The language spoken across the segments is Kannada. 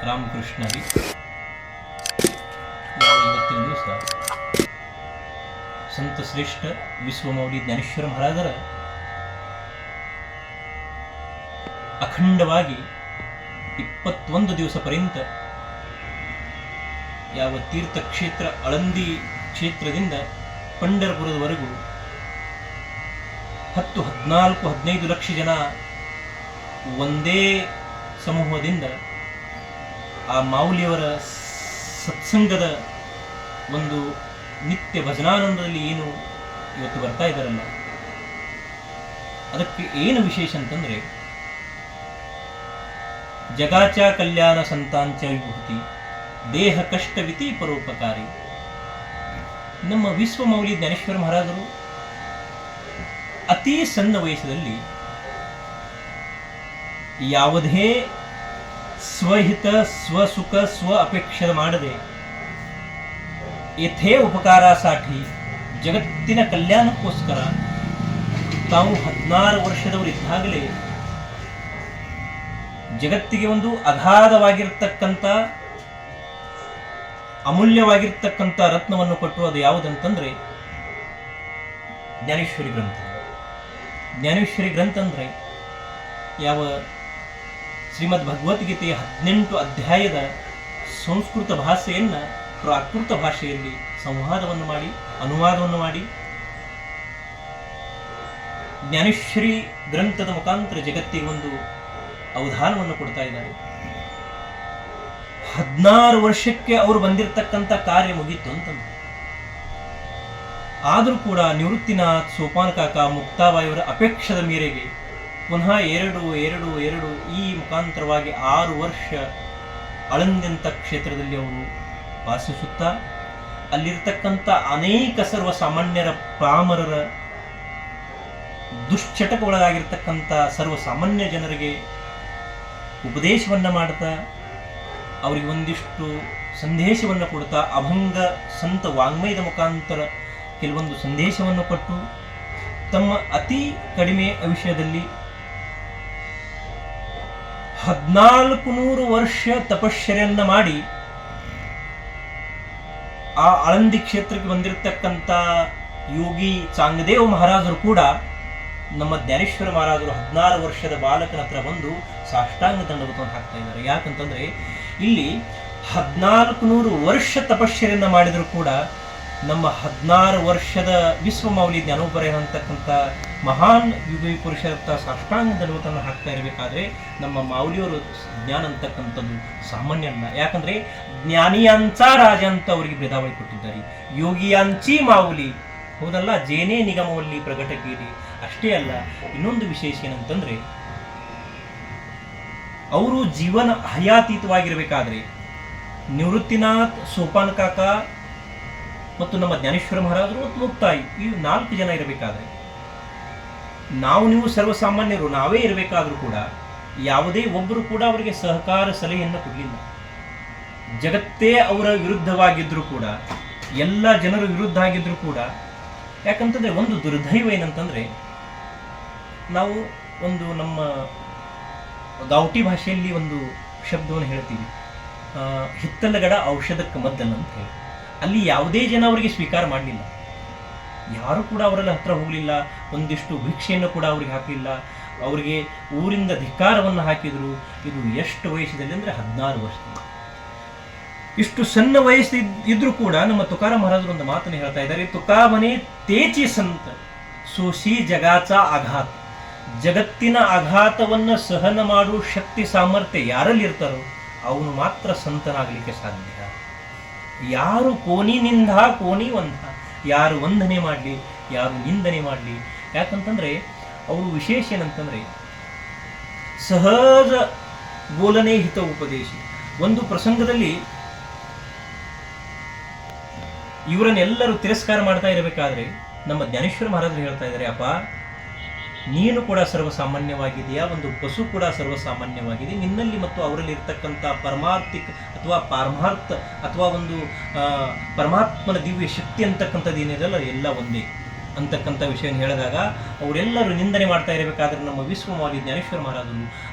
ರಾಮಕೃಷ್ಣರಿ ಇವತ್ತಿನ ದಿವಸ ಸಂತ ಶ್ರೇಷ್ಠ ವಿಶ್ವಮೌಲಿ ಜ್ಞಾನೇಶ್ವರ ಮಹಾರಾಜರ ಅಖಂಡವಾಗಿ 21 ದಿವಸ ಪರ್ಯಂತ ಯಾವ ತೀರ್ಥಕ್ಷೇತ್ರ ಅಳಂದಿ ಕ್ಷೇತ್ರದಿಂದ ಪಂಢರಪುರದವರೆಗೂ 10, 14, 15 ಲಕ್ಷ ಜನ ಒಂದೇ ಸಮೂಹದಿಂದ ಆ ಮಾೌಲಿಯವರ ಸತ್ಸಂಗದ ಒಂದು ನಿತ್ಯ ಭಜನಾನಂದದಲ್ಲಿ ಏನು ಇವತ್ತು ಬರ್ತಾ ಇದ್ದಾರಲ್ಲ, ಅದಕ್ಕೆ ಏನು ವಿಶೇಷ ಅಂತಂದ್ರೆ ಜಗಾಚ ಕಲ್ಯಾಣ ಸಂತಾಂಚ ವಿಭೂತಿ ದೇಹ ಕಷ್ಟವಿತಿ ಪರೋಪಕಾರಿ. ನಮ್ಮ ವಿಶ್ವಮೌಲಿ ಜ್ಞಾನೇಶ್ವರ ಮಹಾರಾಜರು ಅತಿ ಸಣ್ಣ ವಯಸ್ಸಲ್ಲಿ ಯಾವುದೇ ಸ್ವಹಿತ ಸ್ವಸುಖ ಸ್ವ ಅಪೇಕ್ಷೆ ಮಾಡದೆ ಯಥೇ ಉಪಕಾರಸಾಠಿ ಜಗತ್ತಿನ ಕಲ್ಯಾಣಕ್ಕೋಸ್ಕರ ತಾವು 16 ವರ್ಷದವರಿದ್ದಾಗಲೇ ಜಗತ್ತಿಗೆ ಒಂದು ಅಗಾಧವಾಗಿರ್ತಕ್ಕಂಥ ಅಮೂಲ್ಯವಾಗಿರ್ತಕ್ಕಂಥ ರತ್ನವನ್ನು ಕೊಟ್ಟು ಅದು ಯಾವುದಂತಂದ್ರೆ ಜ್ಞಾನೇಶ್ವರಿ ಗ್ರಂಥ. ಜ್ಞಾನೇಶ್ವರಿ ಗ್ರಂಥ ಅಂದ್ರೆ ಯಾವ ಶ್ರೀಮದ್ ಭಗವದ್ಗೀತೆಯ 18 ಅಧ್ಯಾಯದ ಸಂಸ್ಕೃತ ಭಾಷೆಯನ್ನ ಪ್ರಾಕೃತ ಭಾಷೆಯಲ್ಲಿ ಸಂವಾದವನ್ನು ಮಾಡಿ ಅನುವಾದವನ್ನು ಮಾಡಿ ಜ್ಞಾನೇಶ್ವರಿ ಗ್ರಂಥದ ಮುಖಾಂತರ ಜಗತ್ತಿಗೆ ಒಂದು ಅವಧಾನವನ್ನು ಕೊಡ್ತಾ ಇದ್ದಾರೆ. 16 ವರ್ಷಕ್ಕೆ ಅವರು ಬಂದಿರತಕ್ಕಂಥ ಕಾರ್ಯ ಮುಗೀತು ಅಂತಂದ್ರೆ, ಆದರೂ ಕೂಡ ನಿವೃತ್ತಿನಾಥ್, ಸೋಪಾನ ಕಾಕ, ಮುಕ್ತಾಬಾಯಿಯವರ ಅಪೇಕ್ಷದ ಮೇರೆಗೆ ಪುನಃ 2 ಈ ಮುಖಾಂತರವಾಗಿ 6 ವರ್ಷ ಅಳಂದಂತ ಕ್ಷೇತ್ರದಲ್ಲಿ ಅವರು ವಾಸಿಸುತ್ತಾ ಅಲ್ಲಿರ್ತಕ್ಕಂಥ ಅನೇಕ ಸರ್ವಸಾಮಾನ್ಯರ ಪಾಮರರ ದುಶ್ಚಟಗೊಳಗಾಗಿರ್ತಕ್ಕಂಥ ಸರ್ವಸಾಮಾನ್ಯ ಜನರಿಗೆ ಉಪದೇಶವನ್ನ ಮಾಡ್ತಾ ಅವರಿಗೆ ಒಂದಿಷ್ಟು ಸಂದೇಶವನ್ನು ಕೊಡ್ತಾ ಅಭಂಗ ಸಂತ ವಾಂಗ್ಮಯದ ಮುಖಾಂತರ ಕೆಲವೊಂದು ಸಂದೇಶವನ್ನು ಕೊಟ್ಟು ತಮ್ಮ ಅತಿ ಕಡಿಮೆ ವಿಷಯದಲ್ಲಿ 1400 ವರ್ಷ ತಪಶ್ಚರ್ಯನ್ನ ಮಾಡಿ ಆ ಆಳಂದಿ ಕ್ಷೇತ್ರಕ್ಕೆ ಬಂದಿರತಕ್ಕಂಥ ಯೋಗಿ ಚಾಂಗದೇವ್ ಮಹಾರಾಜರು ಕೂಡ ನಮ್ಮ ಜ್ಞಾನೇಶ್ವರ ಮಹಾರಾಜರು 16 ವರ್ಷದ ಬಾಲಕನ ಹತ್ರ ಬಂದು ಸಾಷ್ಟಾಂಗ ದಂಡವತವನ್ನು ಹಾಕ್ತಾ ಇದ್ದಾರೆ. ಯಾಕಂತಂದ್ರೆ ಇಲ್ಲಿ 1400 ವರ್ಷ ತಪಶ್ಚರ್ಯನ್ನ ಮಾಡಿದರೂ ಕೂಡ ನಮ್ಮ 16 ವರ್ಷದ ವಿಶ್ವಮೌಲಿ ಜ್ಞಾನೋಪರ ಅಂತಕ್ಕಂಥ ಮಹಾನ್ ಯುಗ ಪುರುಷರ ಸಾಷ್ಟಾಂಗ ದಂಡವತವನ್ನು ಹಾಕ್ತಾ ಇರಬೇಕಾದ್ರೆ ನಮ್ಮ ಮೌಲಿಯವರು ಜ್ಞಾನ ಅಂತಕ್ಕಂಥದ್ದು ಸಾಮಾನ್ಯ ಅಲ್ಲ. ಯಾಕಂದ್ರೆ ಜ್ಞಾನಿಯಾಂಚ ರಾಜ ಅಂತ ಅವರಿಗೆ ಭೇದಾವಳಿ ಕೊಟ್ಟಿದ್ದಾರೆ. ಯೋಗಿಯಾಂಚಿ ಮಾವುಲಿ, ಹೌದಲ್ಲ, ಜೇನೇ ನಿಗಮವಲ್ಲಿ ಪ್ರಕಟಕೀರಿ. ಅಷ್ಟೇ ಅಲ್ಲ, ಇನ್ನೊಂದು ವಿಶೇಷ ಏನಂತಂದ್ರೆ ಅವರು ಜೀವನ ಹಯಾತೀತವಾಗಿರಬೇಕಾದ್ರೆ ನಿವೃತ್ತಿನಾಥ್, ಸೋಪಾನ ಕಾಕ ಮತ್ತು ನಮ್ಮ ಜ್ಞಾನೇಶ್ವರ ಮಹಾರಾಜರು ಮತ್ತು ಮುಕ್ತಾಯಿ, ಈ 4 ಜನ ಇರಬೇಕಾದ್ರೆ ನೀವು ಸರ್ವಸಾಮಾನ್ಯರು ನಾವೇ ಇರಬೇಕಾದ್ರೂ ಕೂಡ ಯಾವುದೇ ಒಬ್ಬರು ಕೂಡ ಅವರಿಗೆ ಸಹಕಾರ ಸಲಹೆಯನ್ನು ಕೊಡಲಿಲ್ಲ. ಜಗತ್ತೇ ಅವರ ವಿರುದ್ಧವಾಗಿದ್ರೂ ಕೂಡ, ಎಲ್ಲ ಜನರು ವಿರುದ್ಧ ಆಗಿದ್ರು ಕೂಡ, ಯಾಕಂತಂದ್ರೆ ಒಂದು ದುರ್ದೈವ ಏನಂತಂದ್ರೆ ನಾವು ಒಂದು ನಮ್ಮ ಗಾವಟಿ ಭಾಷೆಯಲ್ಲಿ ಒಂದು ಶಬ್ದವನ್ನು ಹೇಳ್ತೀವಿ, ಹಿತ್ತಲಗಡ ಔಷಧಕ್ಕೆ ಮದ್ದಲ್ಲ ಅಂತ ಹೇಳಿ. ಅಲ್ಲಿ ಯಾವುದೇ ಜನ ಅವರಿಗೆ ಸ್ವೀಕಾರ ಮಾಡಲಿಲ್ಲ, ಯಾರು ಕೂಡ ಅವರಲ್ಲಿ ಹತ್ರ ಹೋಗಲಿಲ್ಲ, ಒಂದಿಷ್ಟು ಭಿಕ್ಷೆಯನ್ನು ಕೂಡ ಅವ್ರಿಗೆ ಹಾಕಲಿಲ್ಲ, ಅವರಿಗೆ ಊರಿಂದ ಧಿಕ್ಕಾರವನ್ನು ಹಾಕಿದ್ರು. ಇದು ಎಷ್ಟು ವಯಸ್ಸದಲ್ಲಿ ಅಂದರೆ 16 ವರ್ಷದಲ್ಲಿ. ಇಷ್ಟು ಸಣ್ಣ ವಯಸ್ಸು ಇದ್ರೂ ಕೂಡ ನಮ್ಮ ತುಕಾರಾಮ್ ಮಹಾರಾಜರು ಒಂದು ಮಾತನ್ನು ಹೇಳ್ತಾ ಇದ್ದಾರೆ, ತುಕಾಮನೆ ತೇಚಿ ಸಂತ ಸೋಸಿ ಜಗಾಚ ಆಘಾತ. ಜಗತ್ತಿನ ಆಘಾತವನ್ನು ಸಹನ ಮಾಡುವ ಶಕ್ತಿ ಸಾಮರ್ಥ್ಯ ಯಾರಲ್ಲಿ ಇರ್ತಾರೋ ಅವನು ಮಾತ್ರ ಸಂತನಾಗಲಿಕ್ಕೆ ಸಾಧ್ಯ. ಯಾರು ಕೋನಿನಿಂದ ಕೋನಿ ವಂದ, ಯಾರು ವಂದನೆ ಮಾಡಲಿ ಯಾರು ನಿಂದನೆ ಮಾಡಲಿ. ಯಾಕಂತಂದ್ರೆ ಅವರು ವಿಶೇಷ ಏನಂತಂದ್ರೆ ಸಹಜ ಬೋಲನೆ ಹಿತ ಉಪದೇಶಿ. ಒಂದು ಪ್ರಸಂಗದಲ್ಲಿ ಇವರನ್ನೆಲ್ಲರೂ ತಿರಸ್ಕಾರ ಮಾಡ್ತಾ ಇರಬೇಕಾದ್ರೆ ನಮ್ಮ ಜ್ಞಾನೇಶ್ವರ ಮಹಾರಾಜರು ಹೇಳ್ತಾ ಇದ್ದಾರೆ, ಅಪ್ಪ ನೀನು ಕೂಡ ಸರ್ವಸಾಮಾನ್ಯವಾಗಿದೆಯಾ, ಒಂದು ಪಶು ಕೂಡ ಸರ್ವಸಾಮಾನ್ಯವಾಗಿದೆ, ನಿನ್ನಲ್ಲಿ ಮತ್ತು ಅವರಲ್ಲಿ ಇರ್ತಕ್ಕಂಥ ಪರಮಾರ್ಥಿಕ ಅಥವಾ ಪಾರಮಾರ್ಥ ಅಥವಾ ಒಂದು ಪರಮಾತ್ಮನ ದಿವ್ಯ ಶಕ್ತಿ ಅಂತಕ್ಕಂಥದ್ದು ಏನಿದೆಯಲ್ಲ ಎಲ್ಲ ಒಂದೇ ಅಂತಕ್ಕಂಥ ವಿಷಯವನ್ನು ಹೇಳಿದಾಗ ಅವರೆಲ್ಲರೂ ನಿಂದನೆ ಮಾಡ್ತಾ ಇರಬೇಕಾದ್ರೆ ನಮ್ಮ ವಿಶ್ವಮೌಲಿ ಜ್ಞಾನೇಶ್ವರ ಮಹಾರಾಜರು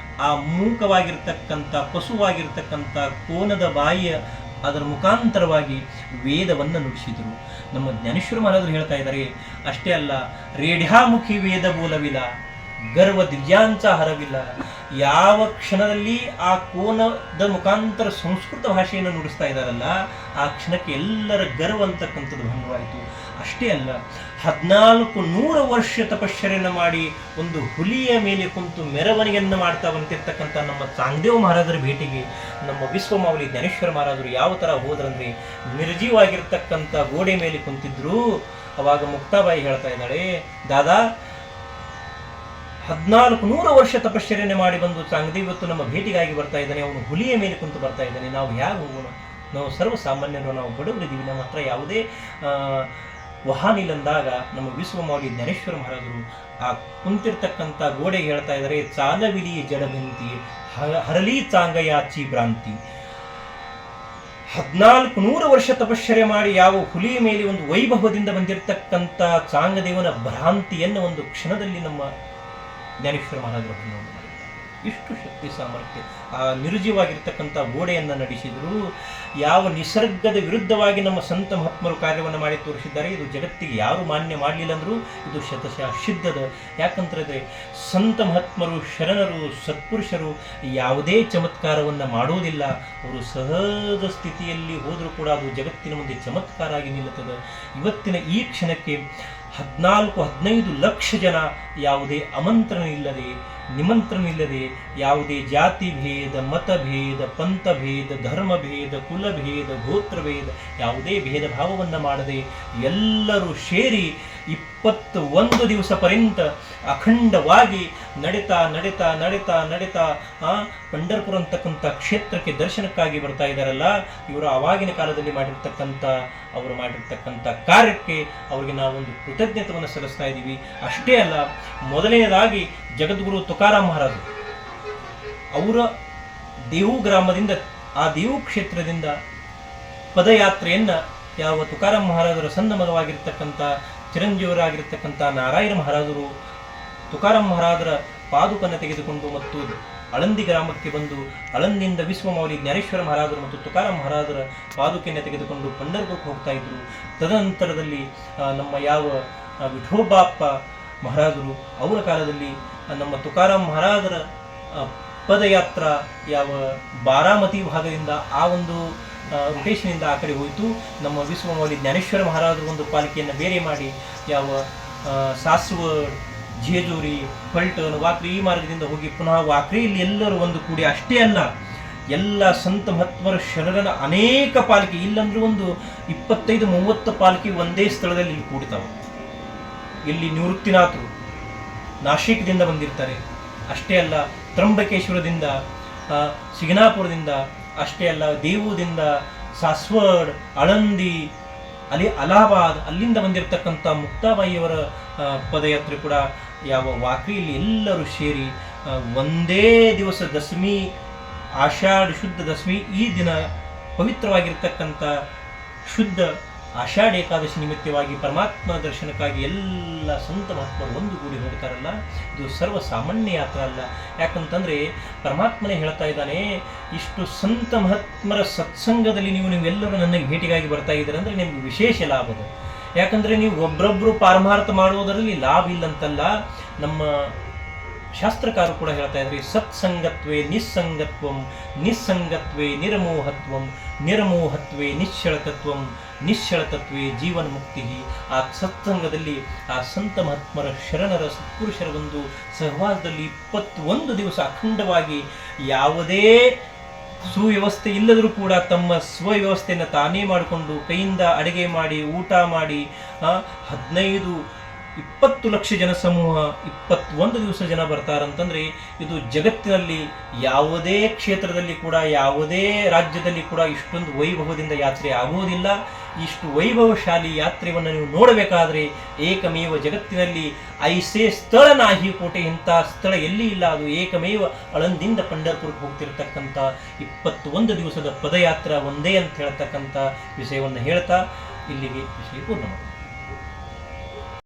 ಆ ಮೂಕವಾಗಿರ್ತಕ್ಕಂಥ ಪಶುವಾಗಿರ್ತಕ್ಕಂಥ ಕೋನದ ಬಾಯಿಯ ಅದರ ಮುಖಾಂತರವಾಗಿ ವೇದವನ್ನು ನುಡಿಸಿದರು. ನಮ್ಮ ಜ್ಞಾನೇಶ್ವರ ಮಹಾರಾಜರು ಹೇಳ್ತಾ ಇದ್ದಾರೆ, ಅಷ್ಟೇ ಅಲ್ಲ, ರೇಢ್ಯಾಮುಖಿ ವೇದ ಮೂಲವಿಲ್ಲ, ಗರ್ವ ದಿವ್ಯಾಂಚ ಹರವಿಲ್ಲ. ಯಾವ ಕ್ಷಣದಲ್ಲಿ ಆ ಕೋನದ ಮುಖಾಂತರ ಸಂಸ್ಕೃತ ಭಾಷೆಯನ್ನು ನುಡಿಸ್ತಾ ಇದ್ದಾರಲ್ಲ, ಆ ಕ್ಷಣಕ್ಕೆ ಎಲ್ಲರ ಗರ್ವ ಅಂತಕ್ಕಂಥದ್ದು ಭಂಗವಾಯಿತು. ಅಷ್ಟೇ ಅಲ್ಲ, 1400 ವರ್ಷ ತಪಶ್ಚರ್ಯನ ಮಾಡಿ ಒಂದು ಹುಲಿಯ ಮೇಲೆ ಕುಂತು ಮೆರವಣಿಗೆಯನ್ನು ಮಾಡ್ತಾ ಬಂತಿರ್ತಕ್ಕಂಥ ನಮ್ಮ ಚಾಂಗ್ದೇವ್ ಮಹಾರಾಜರ ಭೇಟಿಗೆ ನಮ್ಮ ವಿಶ್ವಮಾವಲಿ ಜ್ಞಾನೇಶ್ವರ ಮಹಾರಾಜರು ಯಾವ ಥರ ಹೋದ್ರಂದ್ರೆ, ನಿರ್ಜೀವಾಗಿರ್ತಕ್ಕಂಥ ಗೋಡೆ ಮೇಲೆ ಕುಂತಿದ್ರು. ಅವಾಗ ಮುಕ್ತಾಬಾಯಿ ಹೇಳ್ತಾ ಇದ್ದಾಳೆ, ದಾದಾ 1400 ವರ್ಷ ತಪಶ್ಚರ್ಯನೆ ಮಾಡಿ ಬಂದು ಚಾಂಗ್ದೇವ್ ಇವತ್ತು ನಮ್ಮ ಭೇಟಿಗಾಗಿ ಬರ್ತಾ ಇದ್ದಾನೆ, ಅವನು ಹುಲಿಯ ಮೇಲೆ ಕುಂತು ಬರ್ತಾ ಇದ್ದಾನೆ, ನಾವು ಹೇಗೆ ಹೋಗೋಣ? ನಾವು ಸರ್ವಸಾಮಾನ್ಯರು, ನಾವು ಬಡವರಿದ್ದೀವಿ, ನಮ್ಮ ಹತ್ರ ಯಾವುದೇ ವಾಹನ ಇಲ್ಲಂದಾಗ ನಮ್ಮ ವಿಶ್ವಮಾವಲಿ ಜ್ಞಾನೇಶ್ವರ ಮಹಾರಾಜರು ಆ ಕುಂತಿರ್ತಕ್ಕಂಥ ಗೋಡೆಗೆ ಹೇಳ್ತಾ ಇದ್ದಾರೆ, ಚಾಲವಿಲಿ ಜಡಬಂತಿ ಹರಲಿ ಚಾಂಗಯಾಚಿ ಭ್ರಾಂತಿ. 1400 ವರ್ಷ ತಪಶ್ಚರ್ಯ ಮಾಡಿ ಯಾವ ಹುಲಿಯ ಮೇಲೆ ಒಂದು ವೈಭವದಿಂದ ಬಂದಿರತಕ್ಕಂಥ ಚಾಂಗದೇವನ ಭ್ರಾಂತಿಯನ್ನು ಒಂದು ಕ್ಷಣದಲ್ಲಿ ನಮ್ಮ ಜ್ಞಾನೇಶ್ವರ ಮಹಾರಾಜರು ಮಾಡಿದ್ದಾರೆ. ಇಷ್ಟು ಶಕ್ತಿ ಸಾಮರ್ಥ್ಯ ಆ ನಿರ್ಜೀವಾಗಿರ್ತಕ್ಕಂಥ ಗೋಡೆಯನ್ನು ನಡೆಸಿದರು. ಯಾವ ನಿಸರ್ಗದ ವಿರುದ್ಧವಾಗಿ ನಮ್ಮ ಸಂತ ಮಹಾತ್ಮರು ಕಾರ್ಯವನ್ನು ಮಾಡಿ ತೋರಿಸಿದ್ದಾರೆ. ಇದು ಜಗತ್ತಿಗೆ ಯಾರು ಮಾನ್ಯ ಮಾಡಲಿಲ್ಲ ಅಂದರೂ ಇದು ಶತಶಃ ಸಿದ್ಧದ. ಯಾಕಂತಂದರೆ ಸಂತ ಮಹಾತ್ಮರು, ಶರಣರು, ಸತ್ಪುರುಷರು ಯಾವುದೇ ಚಮತ್ಕಾರವನ್ನು ಮಾಡೋದಿಲ್ಲ. ಅವರು ಸಹಜ ಸ್ಥಿತಿಯಲ್ಲಿ ಹೋದರೂ ಕೂಡ ಅದು ಜಗತ್ತಿನ ಮುಂದೆ ಚಮತ್ಕಾರ ಆಗಿ ನಿಲ್ಲುತ್ತದೆ. ಇವತ್ತಿನ ಈ ಕ್ಷಣಕ್ಕೆ 14-15 ಲಕ್ಷ ಜನ ಯಾವುದೇ ಆಮಂತ್ರಣ ಇಲ್ಲದೆ, ನಿಮಂತ್ರಣ ಇಲ್ಲದೆ, ಯಾವುದೇ ಜಾತಿ ಭೇದ, ಮತಭೇದ, ಪಂಥಭೇದ, ಧರ್ಮಭೇದ, ಕುಲಭೇದ, ಗೋತ್ರಭೇದ, ಯಾವುದೇ ಭೇದ ಭಾವವನ್ನು ಮಾಡದೆ ಎಲ್ಲರೂ ಸೇರಿ 21 ದಿವಸ ಪರ್ಯಂತ ಅಖಂಡವಾಗಿ ನಡೀತಾ ನಡೀತಾ ನಡೀತಾ ನಡೀತಾ ಪಂಢರಪುರ ಅಂತಕ್ಕಂಥ ಕ್ಷೇತ್ರಕ್ಕೆ ದರ್ಶನಕ್ಕಾಗಿ ಬರ್ತಾ ಇದ್ದಾರಲ್ಲ, ಇವರು ಆವಾಗಿನ ಕಾಲದಲ್ಲಿ ಅವರು ಮಾಡಿರ್ತಕ್ಕಂಥ ಕಾರ್ಯಕ್ಕೆ ಅವರಿಗೆ ನಾವೊಂದು ಕೃತಜ್ಞತೆಯನ್ನು ಸಲ್ಲಿಸ್ತಾ ಇದ್ದೀವಿ. ಅಷ್ಟೇ ಅಲ್ಲ, ಮೊದಲನೆಯದಾಗಿ ಜಗದ್ಗುರು ತುಕಾರಾಮ್ ಮಹಾರಾಜರು ಅವರ ದೇವು ಗ್ರಾಮದಿಂದ, ಆ ದೇವು ಕ್ಷೇತ್ರದಿಂದ ಪದಯಾತ್ರೆಯನ್ನು ಯಾವ ತುಕಾರಾಮ್ ಮಹಾರಾಜರ ಸಣ್ಣ ಮಗವಾಗಿರ್ತಕ್ಕಂಥ ಚಿರಂಜೀವರಾಗಿರ್ತಕ್ಕಂಥ ನಾರಾಯಣ ಮಹಾರಾಜರು ತುಕಾರಾಮ್ ಮಹಾರಾಜರ ಪಾದುಕನ್ನು ತೆಗೆದುಕೊಂಡು ಮತ್ತು ಅಳಂದಿ ಗ್ರಾಮಕ್ಕೆ ಬಂದು, ಅಳಂದಿಯಿಂದ ವಿಶ್ವಮಾವಲಿ ಜ್ಞಾನೇಶ್ವರ ಮಹಾರಾಜರು ಮತ್ತು ತುಕಾರಾಮ್ ಮಹಾರಾಜರ ಪಾದುಕೆಯನ್ನು ತೆಗೆದುಕೊಂಡು ಪಂಢರಪುರಕ್ಕೆ ಹೋಗ್ತಾ ಇದ್ರು. ತದನಂತರದಲ್ಲಿ ನಮ್ಮ ಯಾವ ವಿಠೋಬಾಪ್ಪ ಮಹಾರಾಜರು ಅವರ ಕಾಲದಲ್ಲಿ ನಮ್ಮ ತುಕಾರಾಮ್ ಮಹಾರಾಜರ ಪದಯಾತ್ರಾ ಯಾವ ಬಾರಾಮತಿ ಭಾಗದಿಂದ ಆ ಒಂದು ರೂಟೇಷನಿಂದ ಆ ಕಡೆ ಹೋಯಿತು. ನಮ್ಮ ವಿಶ್ವಮಾವಲಿ ಜ್ಞಾನೇಶ್ವರ ಮಹಾರಾಜರು ಒಂದು ಪಾಲಿಕೆಯನ್ನು ಬೇರೆ ಮಾಡಿ ಯಾವ ಸಾಸ್ವಡ್, ಜೇಜೂರಿ, ಪಲ್ಟನ್, ವಾಕ್ರಿ ಈ ಮಾರ್ಗದಿಂದ ಹೋಗಿ ಪುನಃ ವಾಕ್ರಿಯಲ್ಲಿ ಎಲ್ಲರೂ ಒಂದು ಕೂಡಿ. ಅಷ್ಟೇ ಅಲ್ಲ, ಎಲ್ಲ ಸಂತ ಮಹಾತ್ಮರ ಶರಣರ ಅನೇಕ ಪಾಲಿಕೆ, ಇಲ್ಲಂದ್ರೆ ಒಂದು 25-30 ಪಾಲಿಕೆ ಒಂದೇ ಸ್ಥಳದಲ್ಲಿ ಇಲ್ಲಿ ಕೂಡ್ತಾವೆ. ಇಲ್ಲಿ ನಿವೃತ್ತಿನಾಥರು ನಾಶಿಕ್ದಿಂದ ಬಂದಿರ್ತಾರೆ. ಅಷ್ಟೇ ಅಲ್ಲ, ತ್ರಂಬಕೇಶ್ವರದಿಂದ, ಸಿಗನಾಪುರದಿಂದ, ಅಷ್ಟೇ ಅಲ್ಲ ದೇವುದಿಂದ, ಸಾಸ್ವಡ್, ಅಳಂದಿ, ಅಲಹಾಬಾದ್ ಅಲ್ಲಿಂದ ಬಂದಿರತಕ್ಕಂಥ ಮುಕ್ತಾಬಾಯಿಯವರ ಪದಯಾತ್ರೆ ಕೂಡ ಯಾವ ವಾಕ್ರಿಯಲ್ಲಿ ಎಲ್ಲರೂ ಸೇರಿ ಒಂದೇ ದಿವಸ ದಶಮಿ, ಆಷಾಢ ಶುದ್ಧ ದಶಮಿ, ಈ ದಿನ ಪವಿತ್ರವಾಗಿರ್ತಕ್ಕಂಥ ಶುದ್ಧ ಆಷಾಢ ಏಕಾದಶಿ ನಿಮಿತ್ತವಾಗಿ ಪರಮಾತ್ಮ ದರ್ಶನಕ್ಕಾಗಿ ಎಲ್ಲ ಸಂತ ಮಹಾತ್ಮರು ಒಂದು ಗೂಡಿ ಹೋಗ್ತಾರಲ್ಲ, ಇದು ಸರ್ವ ಸಾಮಾನ್ಯ ಯಾತ್ರೆ ಅಲ್ಲ. ಯಾಕಂತಂದರೆ ಪರಮಾತ್ಮನೇ ಹೇಳ್ತಾ ಇದ್ದಾನೆ, ಇಷ್ಟು ಸಂತ ಮಹಾತ್ಮರ ಸತ್ಸಂಗದಲ್ಲಿ ನೀವೆಲ್ಲರೂ ನನಗೆ ಭೇಟಿಗಾಗಿ ಬರ್ತಾ ಇದ್ದೀರ ಅಂದರೆ ನಿಮಗೆ ವಿಶೇಷ ಲಾಭದ. ಯಾಕಂದರೆ ನೀವು ಒಬ್ಬರೊಬ್ಬರು ಪಾರಮಾರ್ಥ ಮಾಡುವುದರಲ್ಲಿ ಲಾಭ ಇಲ್ಲಂತಲ್ಲ. ನಮ್ಮ ಶಾಸ್ತ್ರಕಾರರು ಕೂಡ ಹೇಳ್ತಾ ಇದ್ರಿ, ಸತ್ಸಂಗತ್ವೇ ನಿಸ್ಸಂಗತ್ವಂ, ನಿಸ್ಸಂಗತ್ವೇ ನಿರಮೋಹತ್ವಂ, ನಿರಮೋಹತ್ವೇ ನಿಶ್ಚಳತತ್ವಂ, ನಿಶ್ಚಳತತ್ವೇ ಜೀವನ ಮುಕ್ತಿ. ಆ ಸತ್ಸಂಗದಲ್ಲಿ ಆ ಸಂತ ಮಹಾತ್ಮರ ಶರಣರ ಸತ್ಪುರುಷರ ಒಂದು ಸಹವಾಸದಲ್ಲಿ 21 ದಿವಸ ಅಖಂಡವಾಗಿ ಯಾವುದೇ ಸುವ್ಯವಸ್ಥೆ ಇಲ್ಲದರೂ ಕೂಡ ತಮ್ಮ ಸ್ವವ್ಯವಸ್ಥೆಯನ್ನು ತಾನೇ ಮಾಡಿಕೊಂಡು ಕೈಯಿಂದ ಅಡುಗೆ ಮಾಡಿ ಊಟ ಮಾಡಿ 15-20 ಲಕ್ಷ ಜನ ಸಮೂಹ 21 ದಿವಸ ಜನ ಬರ್ತಾರಂತಂದರೆ ಇದು ಜಗತ್ತಿನಲ್ಲಿ ಯಾವುದೇ ಕ್ಷೇತ್ರದಲ್ಲಿ ಕೂಡ ಯಾವುದೇ ರಾಜ್ಯದಲ್ಲಿ ಕೂಡ ಇಷ್ಟೊಂದು ವೈಭವದಿಂದ ಯಾತ್ರೆ ಆಗುವುದಿಲ್ಲ. ಇಷ್ಟು ವೈಭವಶಾಲಿ ಯಾತ್ರೆಯನ್ನು ನೀವು ನೋಡಬೇಕಾದ್ರೆ ಏಕಮೇವ ಜಗತ್ತಿನಲ್ಲಿ ಐಸೇ ಸ್ಥಳ ನಾಹಿ ಕೋಟೆ, ಇಂಥ ಸ್ಥಳ ಎಲ್ಲಿ ಇಲ್ಲ. ಅದು ಏಕಮೇವ ಅಳಂದಿಂದ ಪಂಢರಪುರಕ್ಕೆ ಹೋಗ್ತಿರ್ತಕ್ಕಂಥ 21 ದಿವಸದ ಪದಯಾತ್ರಾ ಒಂದೇ ಅಂತ ಹೇಳ್ತಕ್ಕಂಥ ವಿಷಯವನ್ನು ಹೇಳ್ತಾ ಇಲ್ಲಿಗೆ ವಿಷಯ ಪೂರ್ಣ ಮಾಡಿ.